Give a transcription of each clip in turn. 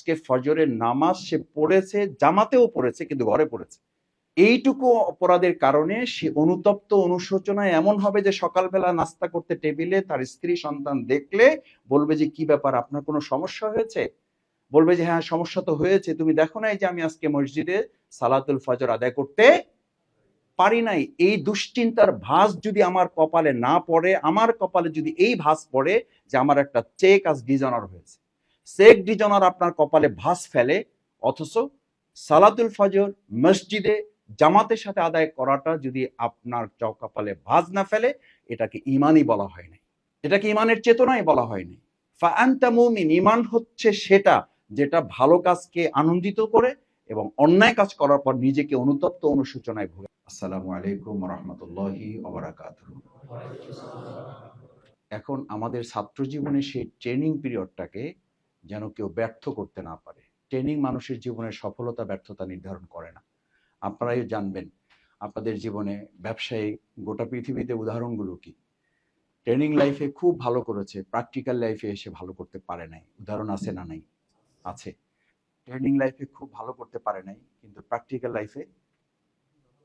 আজকে ফজরের নামাজ সে পড়েছে, জামাতেও পড়েছে, কিন্তু ঘরে পড়েছে। এইটুকু অপরাধের কারণে সে অনুতপ্ত, অনুশোচনায় এমন হবে যে সকালবেলা নাস্তা করতে টেবিলে তার স্ত্রী সন্তান দেখলে বলবে যে কি ব্যাপার, আপনার কোনো সমস্যা হয়েছে? বলবে যে হ্যাঁ সমস্যা তো হয়েছে, তুমি দেখো নাই যে আমি আজকে মসজিদে সালাতুল ফজর আদায় করতে পারি নাই। এই দুশ্চিন্তার ভাঁজ যদি আমার কপালে না পড়ে, আমার কপালে যদি এই ভাঁজ পড়ে যে আমার একটা চেক আজ ডিজনার হয়েছে, চেক ডিজনার আপনার কপালে ভাঁজ ফেলে, অথচ সালাতুল ফজর মসজিদে জামাতের সাথে আদায় করাটা যদি আপনার কপালে ভাঁজ না ফেলে, এটাকে ইমানই বলা হয় না, এটাকে ইমানের চেতনাই বলা হয়নি। ফাআনতা মুমিন, ইমান হচ্ছে সেটা যেটা ভালো কাজকে আনন্দিত করে এবং অন্যায় কাজ করার পর নিজেকে অনুতপ্ত, অনুশোচনায় ভোগে। আসসালামু আলাইকুম রাহমাতুল্লাহি ওয়া বারাকাতুহু। এখন আমাদের ছাত্র জীবনে সেই ট্রেনিং পিরিয়ডটাকে যেন কেউ ব্যর্থ করতে না পারে। ট্রেনিং মানুষের জীবনের সফলতা ব্যর্থতা নির্ধারণ করে না। আপনারাই জানবেন আপনাদের জীবনে ব্যবসায়ী গোটা পৃথিবীতে উদাহরণগুলো কি। ট্রেনিং লাইফে খুব ভালো করেছে, প্র্যাকটিক্যাল লাইফে এসে ভালো করতে পারে নাই। উদাহরণ আছে না নাই? আছে। ট্রেনিং লাইফে খুব ভালো করতে পারে নাই, কিন্তু প্র্যাকটিক্যাল লাইফে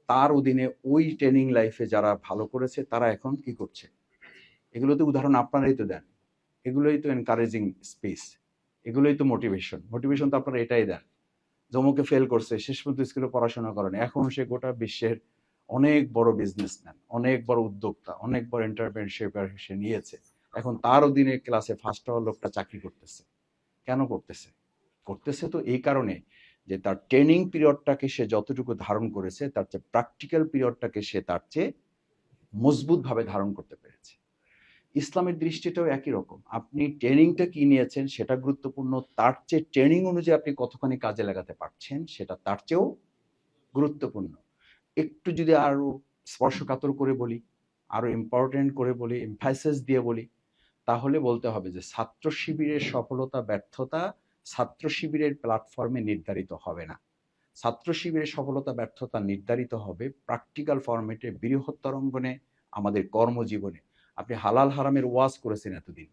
তার অধীনে ওই ট্রেনিং লাইফে যারা ভালো করেছে তারা এখন কি করছে, এগুলোতে উদাহরণ আপনারাই তো দেন, এগুলোই তো এনকারেজিং স্পেস, এগুলোই তো মোটিভেশন। মোটিভেশন তো আপনারা এটাই দেন। জমকে ফেল করছে, শেষ পর্যন্ত স্কুলে পড়াশোনা করেন, এখন সে গোটা বিশ্বের অনেক বড় বিজনেসম্যান, অনেক বড় উদ্যোক্তা, অনেক বড় এন্টারপ্রেনারশিপ সে নিয়েছে। এখন তার অধীনে ক্লাসে ফার্স্ট হওয়ার লোকটা চাকরি করতেছে। কেন করতেছে? করতেছে তো এই কারণে যে তার ট্রেনিং পিরিয়ডটাকে সে যতটুকু ধারণ করেছে তার চেয়ে প্র্যাকটিক্যাল পিরিয়ডটাকে সে তার চেয়ে মজবুত ভাবে ধারণ করতে পেরেছে। ইসলামের দৃষ্টিটাও একই রকম। আপনি ট্রেনিংটা কি নিয়েছেন সেটা গুরুত্বপূর্ণ, তার চেয়ে ট্রেনিং অনুযায়ী আপনি কতখানি কাজে লাগাতে পারছেন সেটা তার চেয়েও গুরুত্বপূর্ণ। একটু যদি আরো স্পর্শকাতর করে বলি, আরো ইম্পর্টেন্ট করে বলি, এমফাসিস দিয়ে বলি, তাহলে বলতে হবে যে ছাত্র শিবিরের সফলতা ব্যর্থতা ছাত্র শিবিরের প্ল্যাটফর্মে নির্ধারিত হবে না। ছাত্র শিবিরের সফলতা ব্যর্থতা নির্ধারিত হবে প্র্যাকটিক্যাল ফরম্যাটে, বৃহত্তর অঙ্গনে, আমাদের কর্মজীবনে। আপনি হালাল হারামের ওয়াজ করেছেন এতদিন,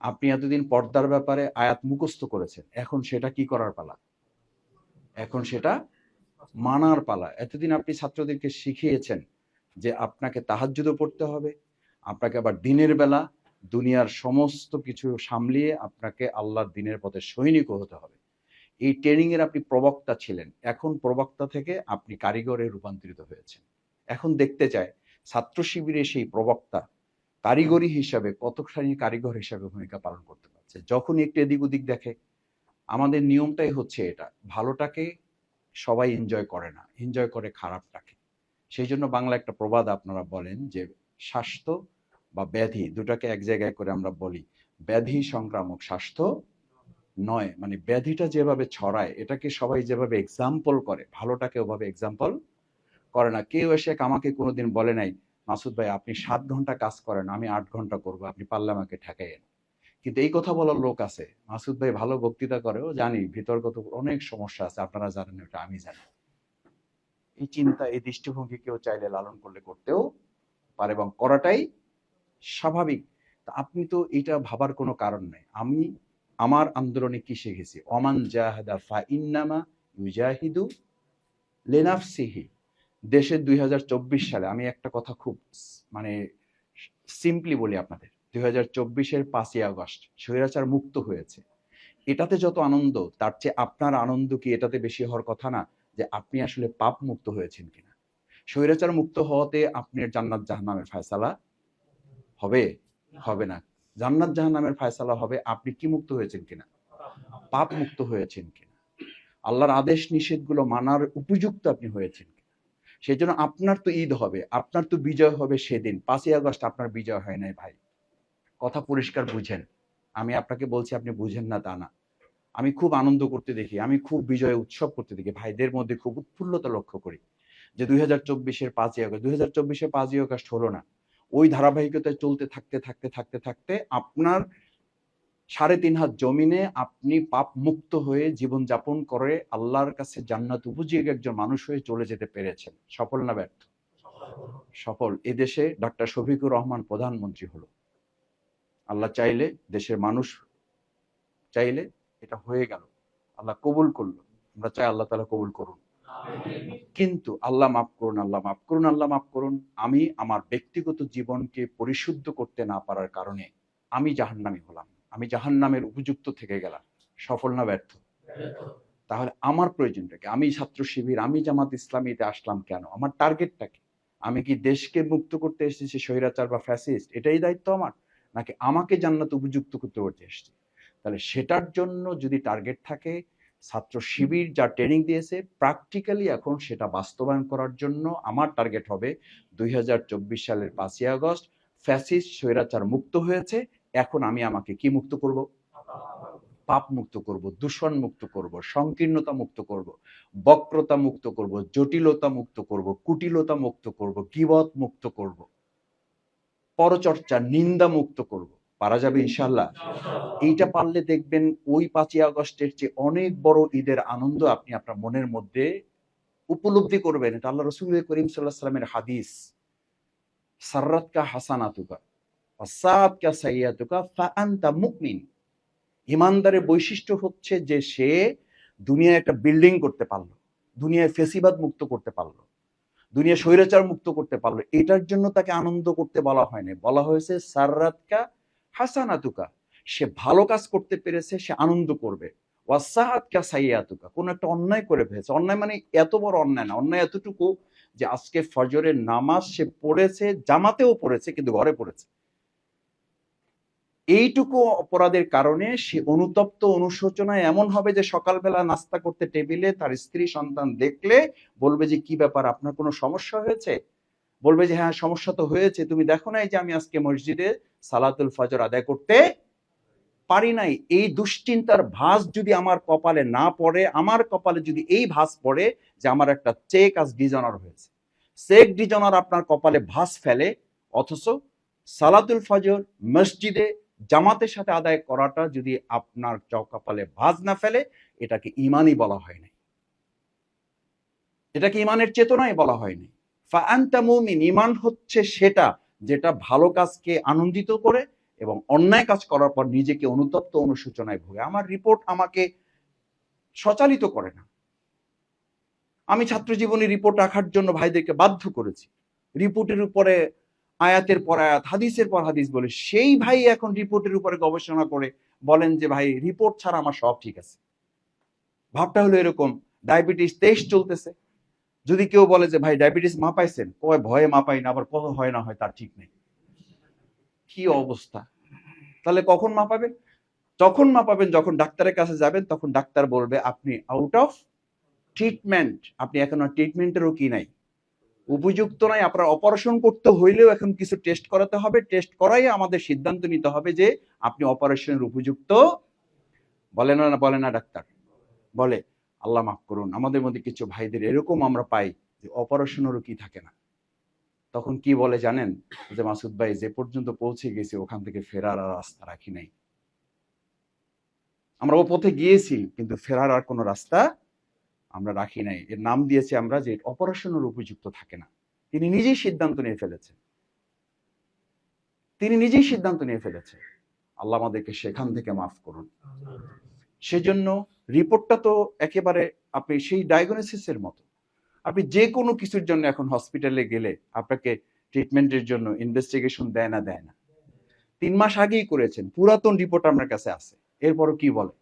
আপনি এতদিন পর্দার ব্যাপারে আয়াত মুখস্থ করেছেন, এখন সেটা কি করার পালা? এখন সেটা মানার পালা। এতদিন আপনি ছাত্রদেরকে শিখিয়েছেন যে আপনাকে তাহাজ্জুদও পড়তে হবে, আপনাকে আবার দিনের বেলা দুনিয়ার সমস্ত কিছু সামলিয়ে আপনাকে আল্লাহর দিনের পথে সৈনিকও হতে হবে। এই ট্রেনিং এর আপনি প্রবক্তা ছিলেন, এখন প্রবক্তা থেকে আপনি কারিগরে রূপান্তরিত হয়েছেন। এখন দেখতে চায় ছাত্র শিবিরে সেই প্রবক্তা কারিগরি হিসাবে কতখানি কারিগর হিসাবে ভূমিকা পালন করতে পারছে। যখন একটু এদিক ওদিক দেখে, আমাদের নিয়মটাই হচ্ছে এটা, ভালোটাকে সবাই এনজয় করে না, এনজয় করে খারাপটাকে। সেই জন্য বাংলা একটা প্রবাদ আপনারা বলেন যে স্বাস্থ্য বা ব্যাধি দুটাকে এক জায়গায় করে আমরা বলি, ব্যাধি সংক্রামক, স্বাস্থ্য নয়। মানে ব্যাধিটা যেভাবে ছড়ায় এটাকে সবাই যেভাবে এক্সাম্পল করে, ভালোটাকে ওভাবে এক্সাম্পল করে না। কেউ এসে আমাকে কোনোদিন বলে নাই মাসুদ ভাই আপনি 7 ঘন্টা কাজ করেন, আমি 8 ঘন্টা করবো, আপনি পারলে আমাকে ঠেকাইয়েন। কিন্তু এই কথা বলার লোক আছে, মাসুদ ভাই ভালো বক্তৃতা করেও জানি ভিতরগত অনেক সমস্যা আছে, আপনারা জানেন, এটা আমি জানি। এই চিন্তা, এই দৃষ্টিভঙ্গি কেউ চাইলে লালন করলে করতেও পারে এবং করাটাই স্বাভাবিক। তা আপনি তো এটা ভাবার কোনো কারণ নাই। আমি আমার আন্দোলনে কি শিখেছি, অমান জাহাদা ফা ইন্নামা ইউজাহিদু লিনাফসিহি। দেশের 2024 সালে আমি একটা কথা খুব মানে সিম্পলি বলি আপনাদের, 2024-এর 5ই আগস্ট স্বৈরাচার মুক্ত হয়েছে। এটাতে যত আনন্দ, তার চেয়ে আপনার আনন্দ কি এটাতে বেশি হওয়ার কথা না যে আপনি আসলে পাপ মুক্ত হয়েছেন কিনা। স্বৈরাচার মুক্ত হওয়াতে আপনার জান্নাত জাহান্নামের ফয়সালা হবে? হবে না। জান্নাত জাহান্নামের ফয়সালা হবে আপনি কি মুক্ত হয়েছেন কিনা, পাপ মুক্ত হয়েছেন কিনা, আল্লাহর আদেশ নিষেধগুলো মানার উপযুক্ত আপনি হয়েছেন কিনা। সেই জন্য আপনার তো ঈদ হবে, আপনার তো বিজয় হবে সেদিন। 5ই আগস্ট আপনার বিজয় হয় নাই ভাই, কথা পরিষ্কার বুঝেন। আমি আপনাকে বলছি আপনি বুঝেন না তা না। আমি খুব আনন্দ করতে দেখি, আমি খুব বিজয় উৎসব করতে দেখি, ভাইদের মধ্যে খুব উৎফুল্লতা লক্ষ্য করি যে 2024-এর 5ই আগস্ট, 2024-এর 5ই আগস্ট হলো না। ওই ধারাবাহিকতায় চলতে থাকতে থাকতে থাকতে থাকতে আপনার 3.5 হাত জমিনে আপনি পাপ মুক্ত হয়ে জীবন যাপন করে আল্লাহর কাছে জান্নাত উপযোগী একজন মানুষ হয়ে চলে যেতে পেরেছেন। সফল না ব্যর্থ? সফল। এদেশে ডক্টর শফিকুর রহমান প্রধানমন্ত্রী হলো, আল্লাহ চাইলে, দেশের মানুষ চাইলে এটা হয়ে গেল। আল্লাহ কবুল করলো, আমরা চাই আল্লাহ তাআলা কবুল করুন। কিন্তু আল্লাহ মাফ করুন, আল্লাহ মাফ করুন, আল্লাহ মাফ করুন, আমি আমার ব্যক্তিগত জীবনকে পরিশুদ্ধ করতে না পারার কারণে আমি জাহান্নামী হলাম, আমি জাহান্নামের উপযুক্ত থেকে গেলাম, সফল না ব্যর্থ? তাহলে আমার প্রয়োজনটা কি? আমি ছাত্র শিবির, আমি জামাত ইসলামীতে আসলাম কেন? আমার টার্গেটটা কি? আমি কি দেশকে মুক্ত করতে এসেছি স্বৈরাচার বা ফ্যাসিস্ট, এটাই দায়িত্ব আমার, নাকি আমাকে জান্নাত উপযুক্ত করতে এসেছি? তাহলে সেটার জন্য যদি টার্গেট থাকে, ছাত্র শিবির যা ট্রেনিং দিয়েছে প্র্যাকটিক্যালি এখন সেটা বাস্তবায়ন করার জন্য আমার টার্গেট হবে 2024 সালের 5ই আগস্ট ফ্যাসিস্ট স্বৈরাচার মুক্ত হয়েছে, এখন আমি আমাকে কি মুক্ত করব? পাপ মুক্ত করব, দূষণ মুক্ত করব, সংকীর্ণতা মুক্ত করব, বক্রতা মুক্ত করব, জটিলতা মুক্ত করব, কুটিলতা মুক্ত করব, গীবত মুক্ত করব, পরচর্চা নিন্দা মুক্ত করব। পারা যাবে ইনশাআল্লাহ? এইটা পারলে দেখবেন ওই 5ই আগস্টের চেয়ে অনেক বড় ঈদের আনন্দ আপনি আপনার মনের মধ্যে উপলব্ধি করবেন। এটা আল্লাহ রাসূল করিম সাল্লাল্লাহু আলাইহি ওয়াসাল্লামের হাদিস, সাররাতকা হাসানাতুকা ওয়াসাআতকা সাইয়্যাতুকা ফাআনতা মুমিন। ইমানদারের বৈশিষ্ট্য হচ্ছে যে সে দুনিয়ায় একটা বিল্ডিং করতে পারলো, দুনিয়ায় ফেসিবাদ মুক্ত করতে পারলো, দুনিয়া স্বৈরাচার মুক্ত করতে পারলো, এটার জন্য তাকে আনন্দ করতে বলা হয়নি, বলা হয়েছে সাররাতকা হাসানাতুকা, সে ভালো কাজ করতে পেরেছে, সে আনন্দ করবে। ওয়াসাআতকা সাইয়্যাতুকা, কোন একটা অন্যায় করে ফেলেছে, অন্যায় মানে এত বড় অন্যায় না, অন্যায় এতটুকু যে আজকে ফজরের নামাজ সে পড়েছে, জামাতেও পড়েছে, কিন্তু ঘরে পড়েছে, এইটুকু অপরাধের কারণে সে অনুতপ্ত অনুশোচনায় এমন হবে যে সকালবেলা নাস্তা করতে টেবিলে তার স্ত্রী সন্তান দেখলে বলবে যে কি ব্যাপার, আপনার কোনো সমস্যা হয়েছে? বলবে যে হ্যাঁ সমস্যা তো হয়েছে, তুমি দেখো নাই যে আমি আজকে মসজিদে সালাতুল ফজর আদায় করতে পারি নাই। এই দুশ্চিন্তার ভাঁজ যদি আমার কপালে না পড়ে, আমার কপালে যদি এই ভাঁজ পড়ে যে আমার একটা চেক আজ ডিজনার হয়েছে, চেক ডিজনার আপনার কপালে ভাঁজ ফেলে, অথচ সালাতুল ফজর মসজিদে জামাতের সাথে আদায় করাটা যদি আপনার কপালে ভাঁজ না ফেলে, এটাকে ইমানই বলা হয় না, এটাকে ইমানের চেতনাই বলা হয়নি। ফাআনতা মুমিন, ইমান হচ্ছে সেটা যেটা ভালো কাজকে আনন্দিত করে এবং অন্যায় কাজ করার পর নিজেকে অনুতপ্ত অনুশোচনায় ভোগে। আমার রিপোর্ট আমাকে সচালিত করে না, আমি ছাত্র জীবনে রিপোর্ট রাখার জন্য ভাইদেরকে বাধ্য করেছি, রিপোর্টের উপরে আয়াতের পর আয়াত, হাদিসের পর হাদিস বলে, সেই ভাই এখন রিপোর্টের উপরে গবেষণা করে বলেন যে ভাই রিপোর্ট ছাড়া আমার সব ঠিক আছে। ভাবটা হলো এরকম, ডায়াবেটিস টেস্ট চলতেছে, যদি কেউ বলে যে ভাই ডায়াবেটিস মাপাইছেন, কয় ভয়ে মাপাই না, আবার কত হয় না হয় তার ঠিক নেই। কি অবস্থা! তাহলে কখন মাপাবেন? যখন মাপাবেন, যখন ডাক্তারের কাছে যাবেন, তখন ডাক্তার বলবে আপনি আউট অফ ট্রিটমেন্ট, আপনি এখন আর ট্রিটমেন্টেরও কি নাই, উপযুক্ত নাই, আপনার অপারেশন করতে হইলেও এখন কিছু টেস্ট করাতে হবে, টেস্ট করাই আমাদের সিদ্ধান্ত নিতে হবে যে আপনি অপারেশনের উপযুক্ত। বলে না, বলে না ডাক্তার? বলে। আল্লাহ মাফ করুন, আমাদের মধ্যে কিছু ভাইদের এরকম আমরা পাই যে অপারেশনেরও কি থাকে না। তখন কি বলে জানেন? যে মাসুদ ভাই যে পর্যন্ত পৌঁছে গেছি ওখান থেকে ফেরার আর রাস্তা রাখি নাই, আমরা ও পথে গিয়েছি কিন্তু ফেরার আর কোনো রাস্তা আমরা রাখি নাই। এর নাম দিয়েছি আমরা যে অপারেশনের উপযুক্ত থাকে না। তিনি নিজেই সিদ্ধান্ত নিয়ে ফেলেছেন, তিনি নিজেই সিদ্ধান্ত নিয়ে ফেলেছেন। আল্লাহ আমাদেরকে সেখান থেকে মাফ করুন। সেজন্য রিপোর্টটা তো একেবারে আপনি সেই ডায়াগনোসিসের মতো, আপনি যে কোনো কিছুর জন্য এখন হসপিটালে গেলে আপনাকে ট্রিটমেন্টের জন্য ইনভেস্টিগেশন দেয় না? দেয় না। 3 মাস আগেই করেছেন, পুরাতন রিপোর্ট আপনার কাছে আছে, এরপরও কি বলে?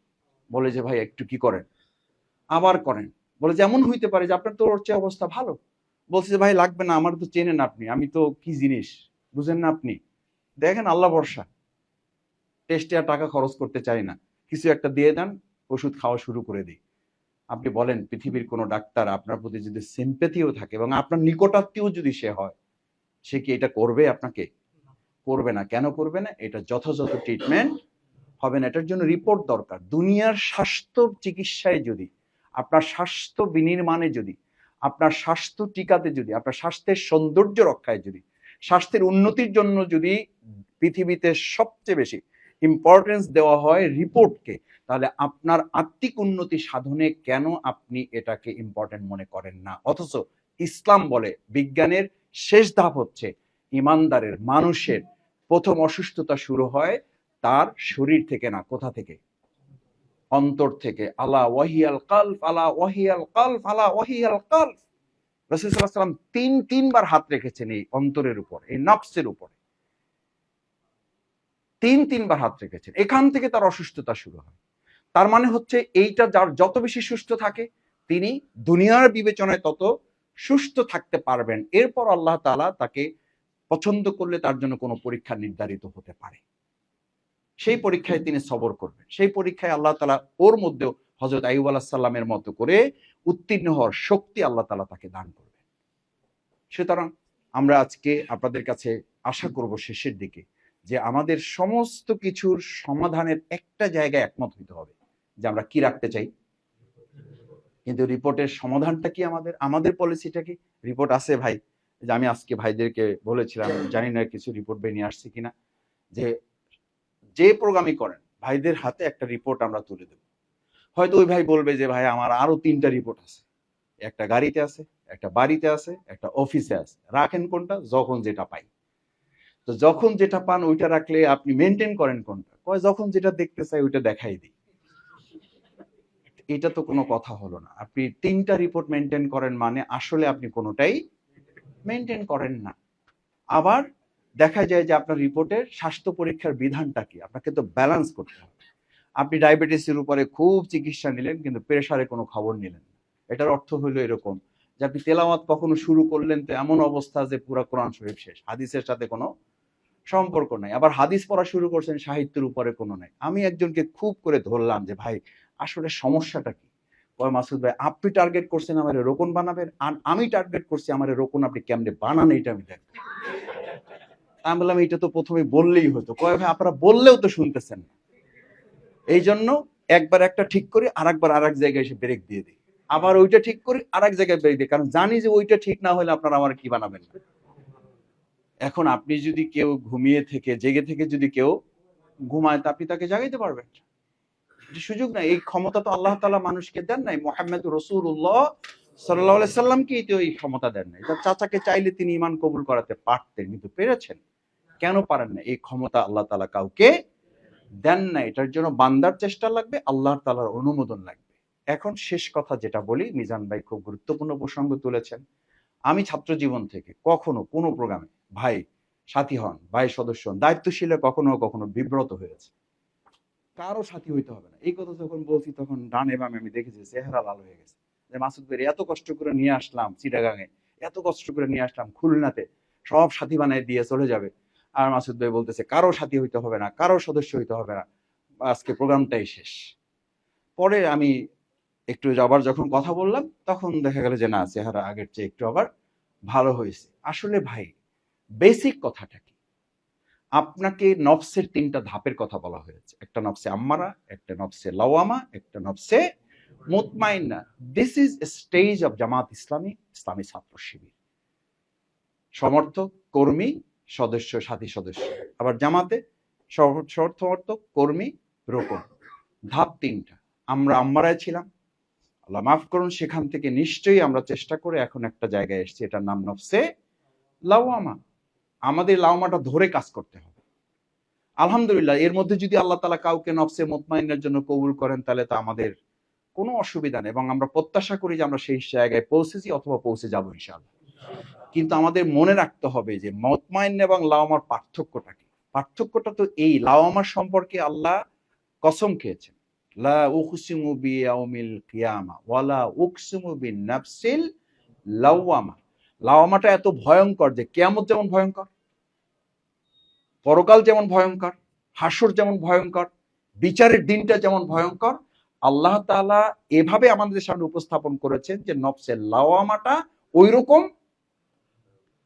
বলে যে ভাই একটু কি করেন, আবার করেন। বলে যে এমন হইতে পারে যে আপনার তো ওর চেয়ে অবস্থা ভালো। বলছে যে ভাই লাগবে না, আমার তো চেনেন আপনি, আমি তো কি জিনিস বুঝেন না আপনি, দেখেন আল্লাহ ভরসা, টেস্টে আর টাকা খরচ করতে চাই না, কিছু একটা দিয়ে দেন, ওষুধ খাওয়া শুরু করে দিই। আপনি বলেন পৃথিবীর কোনো ডাক্তার আপনার প্রতি যদি সিম্প্যাথিও থাকে এবং আপনার নিকটাত্মীয় যদি সে হয়, সে কি এটা করবে? আপনাকে করবে না। কেন করবে না? এটা যথাযথ ট্রিটমেন্ট হবে না, এটার জন্য রিপোর্ট দরকার। দুনিয়ার স্বাস্থ্য চিকিৎসায় যদি, আপনার স্বাস্থ্য বিনির্মাণে যদি, আপনার স্বাস্থ্য টিকাতে যদি, আপনার স্বাস্থ্যের সৌন্দর্য রক্ষায় যদি, স্বাস্থ্যের উন্নতির জন্য যদি পৃথিবীতে সবচেয়ে বেশি ইম্পর্টেন্স দেওয়া হয় রিপোর্টকে, তাহলে আপনার আত্মিক উন্নতি সাধনে কেন আপনি এটাকে ইম্পর্টেন্ট মনে করেন না? অথচ ইসলাম বলে বিজ্ঞানের শেষ ধাপ হচ্ছে ইমানদারের, মানুষের প্রথম অসুস্থতা শুরু হয় তার শরীর থেকে না, কোথা থেকে? অন্তর থেকে। আলা ওয়াহিয়াল কালব, আলা ওয়াহিয়াল কালব, আলা ওয়াহিয়াল কালব। রাসূল সাল্লাল্লাহু আলাইহি ওয়াসাল্লাম তিনবার হাত রেখেছেন এই অন্তরের উপর, এই নফসের উপরে। তিনবার হাত রেখেছেন। এখান থেকে তার অসুস্থতা শুরু হয়। তার মানে হচ্ছে এইটা যার যত বেশি সুস্থ থাকে তিনি দুনিয়ার বিবেচনায় তত সুস্থ থাকতে পারবেন। এরপর আল্লাহ তাআলা তাকে পছন্দ করলে তার জন্য কোনো পরীক্ষা নির্ধারিত হতে পারে। সেই পরীক্ষায় তিনি সবর করবেন। সেই পরীক্ষায় আল্লাহ তাআলা ওর মধ্যেও হযরত আইয়ুব আলাইহিস সালামের মতো করে উত্তীর্ণ হওয়ার শক্তি আল্লাহ তাআলা তাকে দান করবেন। সুতরাং আমরা আজকে আপনাদের কাছে আশা করব শেষের দিকে যে আমাদের সমস্ত কিছুর সমাধানের একটা জায়গায় একমত হইতে হবে যে আমরা কি রাখতে চাই। কিন্তু রিপোর্টের সমাধানটা কি আমাদের পলিসিটা কি? রিপোর্ট আছে ভাই, যে আমি আজকে ভাইদেরকে বলেছিলাম, জানি না কিছু রিপোর্ট বেরিয়ে আসছে কিনা, যে প্রোগ্রামই করেন ভাইদের হাতে একটা রিপোর্ট আমরা তুলে দেব। হয়তো ওই ভাই বলবে যে ভাই আমার আরো 3টা রিপোর্ট আছে, একটা গাড়িতে আছে, একটা বাড়িতে আছে, একটা অফিসে আছে। রাখেন কোনটা? যখন যেটা পাই। তো যখন যেটা পান ওইটা রাখলে আপনি মেনটেন করেন কোনটা? কয় যখন যেটা দেখতে চাই ওইটা দেখাই দিই। এটা তো কোনো কথা হলো না। আপনি 3টা রিপোর্ট মেনটেন করেন মানে আসলে আপনি কোনোটাই মেনটেন করেন না। আবার দেখা যায় যে আপনার রিপোর্টের স্বাস্থ্য পরীক্ষার বিধানটা কি? আপনাকে তো ব্যালেন্স করতে হবে। আপনি ডায়াবেটিসের উপরে খুব চিকিৎসা নিলেন কিন্তু প্রেসারে কোনো খবর নিলেন না। এটার অর্থ হলো এরকম যে আপনি তেলাওয়াত কখনো শুরু করলেন তো এমন অবস্থা যে পুরো কোরআন শরীফ শেষ, হাদিসের সাথে কোনো সম্পর্ক নাই। আবার হাদিস পড়া শুরু করছেন, সাহিত্যের উপরে কোনো নাই। আমি একজনকে খুব করে ধরলাম যে ভাই আসলে সমস্যাটা কি? কয় মাসুদ ভাই আপনি টার্গেট করছেন আমারে রোকন বানাবেন, আর আমি টার্গেট করছি আমারে রোকন আপনি কেমনে বানান এটা আমি দেখব। আমি বললাম এটা তো প্রথমে বললেই হতো। কয় ভাই আপনারা বললেও তো শুনতেছেন না। এই জন্য একবার একটা ঠিক করি আর একবার আর এক জায়গায় এসে ব্রেক দিয়ে দিই, আবার ওইটা ঠিক করি আর এক জায়গায় ব্রেক দিই, কারণ জানি যে ওইটা ঠিক না হলে আপনারা আমার কি বানাবেন না। এখন আপনি যদি কেউ ঘুমিয়ে থেকে জেগে থেকে যদি কেউ ঘুমায় তা আপনি তাকে জাগাইতে পারবেন? সুযোগ নাই। এই ক্ষমতা তো আল্লাহ তাআলা মানুষকে দেন নাই। মুহাম্মদ রাসূলুল্লাহ সাল্লাল্লাহু আলাইহি সাল্লামকেই তো এই ক্ষমতা দেন নাই। তার চাচাকে চাইলে তিনি ঈমান কবুল করাতে পারতেন, কিন্তু পেরেছেন? কেন পারেন না? এই ক্ষমতা আল্লাহ তাআলা কাউকে দেন না। এটার জন্য বান্দার চেষ্টা লাগবে, আল্লাহ তাআলার অনুমোদন লাগবে। এখন শেষ কথা যেটা বলি, মিজান ভাই খুব গুরুত্বপূর্ণ প্রসঙ্গ তুলেছেন। আমি ছাত্র জীবন থেকে কখনো কোনো প্রোগ্রামে ভাই সাথী হন, ভাই সদস্য হন, দায়িত্বশীলে কখনো কখনো বিব্রত হয়েছে। কারো সাথী হইতে হবে না, এই কথা যখন বলছি তখন ডানে বামে আমি দেখেছি চেহারা লাল হয়ে গেছে যে মাসুদ ভাই এত কষ্ট করে নিয়ে আসলাম চিটাগাঙে, এত কষ্ট করে নিয়ে আসলাম খুলনাতে, সব সাথী বানায় দিয়ে চলে যাবে, আর মাসুদ ভাই বলতেছে কারো সাথী হইতে হবে না, কারো সদস্য হইতে হবে না, আজকে প্রোগ্রামটাই শেষ। পরে আমি একটু আবার যখন কথা বললাম তখন দেখা গেল যে না, চেহারা আগের চেয়ে একটু আবার ভালো হয়েছে। আসলে ভাই বেসিক কথাটা কি? আপনাকে নফসের 3টা ধাপের কথা বলা হয়েছে। একটা নফসে আম্মারা, একটা নফসে লাওয়ামা, একটা নফসে মুতমাইন্না। This is a stage of Jamaat Islami, Islami ছাত্র শিবির। সমর্থক, কর্মী, সদস্য, সাথী সদস্য। আবার জামাতে সমর্থক, কর্মী, রোকন। ধাপ 3টা। আমরা আম্মারায় ছিলাম, আল্লাহ মাফ করুন, সেখান থেকে নিশ্চয়ই আমরা চেষ্টা করে এখন একটা জায়গায় এসেছি, এটার নাম নফসে লাওয়ামা। আমাদের লাওয়ামাটা ধরে কাজ করতে হবে। আলহামদুলিল্লাহ, এর মধ্যে যদি আল্লাহ তাআলা কাউকে নফসে মুতমাইন্নার জন্য কবুল করেন তাহলে তো আমাদের কোনো অসুবিধা নেই, এবং আমরা প্রত্যাশা করি যে আমরা সেই জায়গায় পৌঁছেছি অথবা পৌঁছে যাবো ইনশাআল্লাহ। কিন্তু আমাদের মনে রাখতে হবে যে মুতমাইন্না এবং লাওয়ামার পার্থক্যটা কি? পার্থক্যটা তো এই, লাওয়ামার সম্পর্কে আল্লাহ কসম খেয়েছেন, লা উকসিমু বিয়াউমিল কিয়ামা ওয়ালা উকসিমু বিন-নাফসিল লাওয়ামা। লাওয়ামাটা এত ভয়ঙ্কর যে কিয়ামত যেমন ভয়ঙ্কর, পরকাল যেমন ভয়ঙ্কর, হাসর যেমন ভয়ঙ্কর, বিচারের দিনটা যেমন ভয়ঙ্কর, আল্লাহ তাআলা এভাবে আমাদের সামনে উপস্থাপন করেছেন যে নফসে লাওয়ামাটা ওই রকম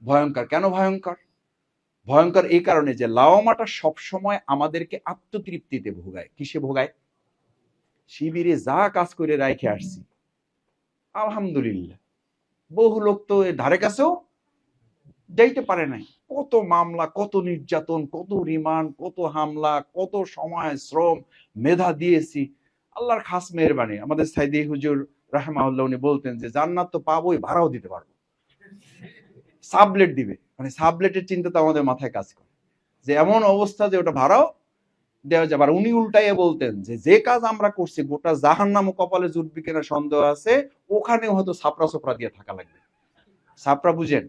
ভয়ঙ্কর। কেন ভয়ঙ্কর? ভয়ঙ্কর এই কারণে যে লাওয়ামাটা সবসময় আমাদেরকে আত্মতৃপ্তিতে ভোগায়। কিসে ভোগায়? শিবিরে যা কাজ করে রাইখে আসছি, আলহামদুলিল্লাহ, বহু লোক তো এর ধারে কাছেও যাইতে পারে নাই। কত মামলা, কত নির্যাতন, কত রিমান্ড, কত হামলা, কত সময়, শ্রম, মেধা দিয়েছি। আল্লাহর খাস মেহেরবানি, আমাদের সাইদি হুজুর রাহমাহুল্লাহ উনি বলতেন যে জান্নাত তো পাবোই, ভাড়াও দিতে পারবো, সাবলেট দিবে। মানে সাবলেটের চিন্তা তো আমাদের মাথায় কাজ করে যে এমন অবস্থা যে ওটা ভাড়াও দেওয়া যাবে। আর উনি উল্টাইয়া বলতেন যে যে কাজ আমরা করছি গোটা জাহান্নাম কপালে জুটবে কিনা সন্দেহ আছে, ওখানেও হয়তো ছাপড়া চোপড়া দিয়ে থাকা লাগবে। ছাপড়া বুঝেন?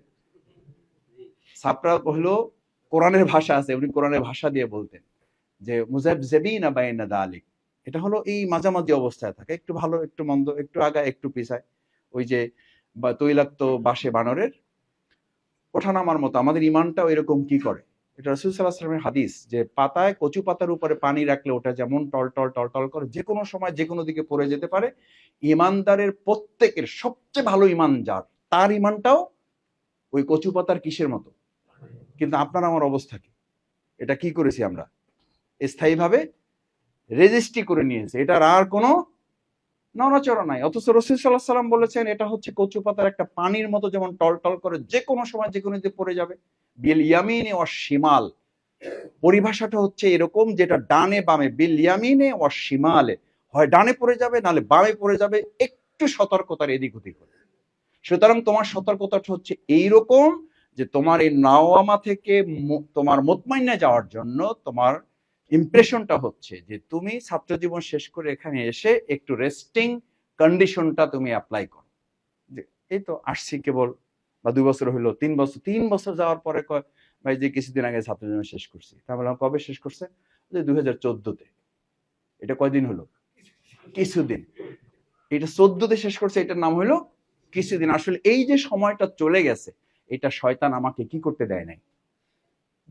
ছাপড়া হলো কোরআনের ভাষা আছে, উনি কোরআনের ভাষা দিয়ে বলতেন যে মুযাবযাবিনা বাইনা যালিক, এটা হলো এই মাঝামাঝি অবস্থায় থাকে, একটু ভালো একটু মন্দ, একটু আগায় একটু পিছায়। ওই যে তৈলাক্ত বাসে বানরের ওঠানামার মতো আমাদের ইমানটাও এরকম কি করে। এটা রাসূল সাল্লাল্লাহু আলাইহি ওয়াসাল্লামের হাদিস যে পাতায় কচু পাতার উপরে পানি রাখলে ওটা যেমন টলটল টলটল করে, যে কোনো সময় যে কোনো দিকে পড়ে যেতে পারে। ইমানদারের প্রত্যেকের সবচেয়ে ভালো ইমান যার, তার ইমানটাও ওই কচু পাতার কিসের মতো। কিন্তু আপনার আমার অবস্থা কি? এটা কি করেছি আমরা? স্থায়ীভাবে রেজিস্ট্রি করে নিয়েছে, এটার আর কোনো নড়াচড়া নাই। অথচ রাসূল সাল্লাল্লাহু আলাইহি ওয়াসাল্লাম বলেছেন এটা হচ্ছে কচু পাতার একটা পানির মতো, যেমন টলটল করে, যে কোনো সময় যে কোনো দিকে পড়ে যাবে। বিল ইয়ামিনে ওয়াশ শিমাল, পরিভাষাটা হচ্ছে এরকম, যেটা ডানে বামে, বিল ইয়ামিনে ওয়াশ শিমালে, হয় ডানে পড়ে যাবে নালে বামে পড়ে যাবে, একটু সতর্কতার এদিক ওদিক হলে। সুতরাং তোমার সতর্কতাটা হচ্ছে এইরকম যে তোমার এই নাওয়ামা থেকে তোমার মুতমাইন্না যাওয়ার জন্য তোমার ইমপ্রেশনটা হচ্ছে যে তুমি ছাত্র জীবন শেষ করে এখানে এসে একটু রেস্টিং কন্ডিশনটা তুমি অ্যাপ্লাই করো। যে এই তো আসছি কেবল, বা 2 বছর হইলো, 3 বছর যাওয়ার পরে কয় ভাই যে কিছুদিন আগে ছাত্র জীবন শেষ করছি। তা বললাম কবে শেষ করছে? যে 2014-তে। এটা কয়দিন হলো? কিছুদিন। এটা 14-তে শেষ করছে, এটার নাম হলো কিছুদিন। আসলে এই যে সময়টা চলে গেছে, এটা শয়তান আমাকে কি করতে দেয় নাই,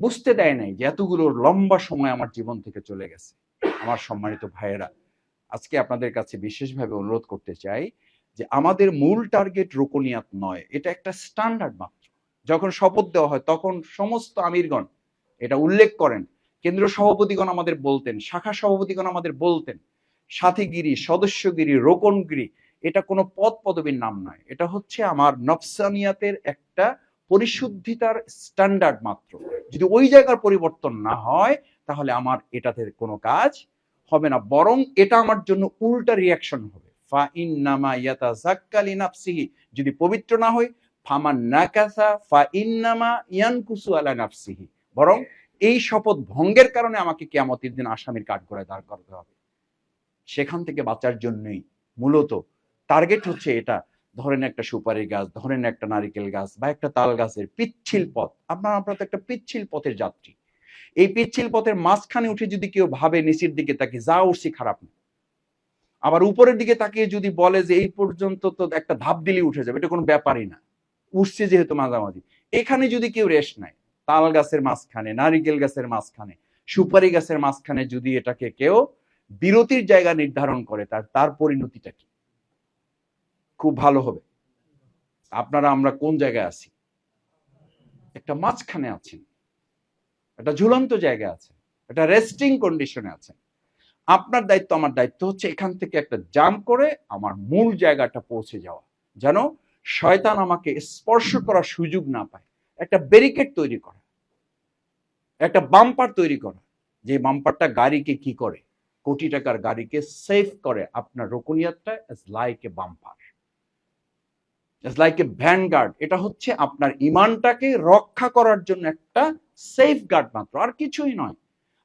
বুঝতে দেয় নাই যে এতগুলো লম্বা সময় আমার জীবন থেকে চলে গেছে। আমার সম্মানিত ভাইয়েরা, আজকে আপনাদের কাছে বিশেষভাবে অনুরোধ করতে চাই যে আমাদের মূল টার্গেট রুকনিয়াত নয়, এটা একটা স্ট্যান্ডার্ড মাত্র। যখন শপথ দেওয়া হয় তখন সমস্ত আমিরগণ এটা উল্লেখ করেন, কেন্দ্রীয় সভাপতিগণ আমাদের বলতেন, শাখা সভাপতিগণ আমাদের বলতেন, সাথীগিরি, সদস্যগিরি, রোকনগিরি, এটা কোনো পদ পদবীর নাম নয়, এটা হচ্ছে আমার নফসানিয়াতের একটা পরিশুদ্ধিতার স্ট্যান্ডার্ড মাত্র। যদি ওই জায়গার পরিবর্তন না হয় তাহলে আমার এটাতে কোনো কাজ হবে না, বরং এটা আমার জন্য উল্টা রিয়াকশন হবে। ফা ইন্নামা ইয়াতাযাক্কা লিনাফসিহি, যদি পবিত্র না হই, ফামান নাকাসা ফা ইন্নামা ইয়ানকুসু আলা নাফসিহি, বরং এই শপথ ভঙ্গের কারণে আমাকে কিয়ামতের দিন আসামির কাঠগড়ায় দাঁড় করতে হবে। সেখান থেকে বাঁচার জন্যই মূলত টার্গেট হচ্ছে এটা। ধরেন একটা সুপারি গাছ, ধরেন একটা নারিকেল গাছ বা একটা তাল গাছের পিচ্ছিল পথ, আপনারা তো একটা পিচ্ছিল পথের যাত্রী। এই পিচ্ছিল পথের মাঝখানে উঠে যদি কেউ ভাবে নিচের দিকে তাকিয়ে যা উঠছি খারাপ না, আবার উপরের দিকে তাকিয়ে যদি বলে যে এই পর্যন্ত তো একটা ধাপ দিলেই উঠে যাবে, এটা কোনো ব্যাপারই না, উঠছে যেহেতু মাঝামাঝি। এখানে যদি কেউ রেস্ট নেয়, তাল গাছের মাঝখানে, নারিকেল গাছের মাঝখানে, সুপারি গাছের মাঝখানে যদি এটাকে কেউ বিরতির জায়গা নির্ধারণ করে, তার পরিণতিটা কি? খুব ভালো হবে। আপনারা আমরা কোন জায়গায় আছি? একটা মাঝখানে আছেন, একটা ঝুলন্ত জায়গায় আছে, একটা রেস্টিং কন্ডিশনে আছে। আপনার দায়িত্ব, আমার দায়িত্ব হচ্ছে এখান থেকে একটা জাম্প করে আমার মূল জায়গাটা পৌঁছে যাওয়া, যেন শয়তান আমাকে স্পর্শ করার সুযোগ না পায়। একটা ব্যারিকেড তৈরি করা, একটা বাম্পার তৈরি করা, যে বাম্পারটা গাড়িকে কি করে, কোটি টাকার গাড়িকে সেভ করে। আপনার রুকনিয়াতটা is like a bumper, is like a vanguard. এটা হচ্ছে আপনার ইমানটাকে রক্ষা করার জন্য একটা সেফ গার্ড মাত্র, আর কিছুই নয়।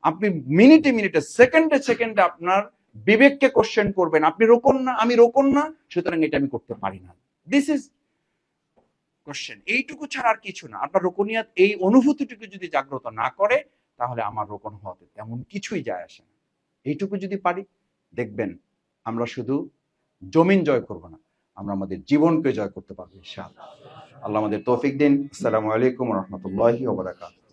আপনি মিনিটে মিনিটে, সেকেন্ডে সেকেন্ডে আপনার বিবেককে কোশ্চেন করবেন, আপনি রোকন না, আমি রোকন না, সুতরাং এটা আমি করতে পারি না। দিস ইজ কোশ্চেন, এইটুকু ছাড়া আর কিছু না। আপনার রোকনিয়াত এই অনুভূতিটুকু যদি জাগ্রত না করে, তাহলে আমার রোকন হওয়াতে তেমন কিছুই যায় আসে না। এইটুকু যদি পারি, দেখবেন আমরা শুধু জমিন জয় করব না, আমরা আমাদের জীবনকে জয় করতে পারবো ইনশাআল্লাহ। আল্লাহ আমাদের তৌফিক দিন। আসসালামু আলাইকুম ওয়া রাহমাতুল্লাহি ওয়া বারাকাতুহু।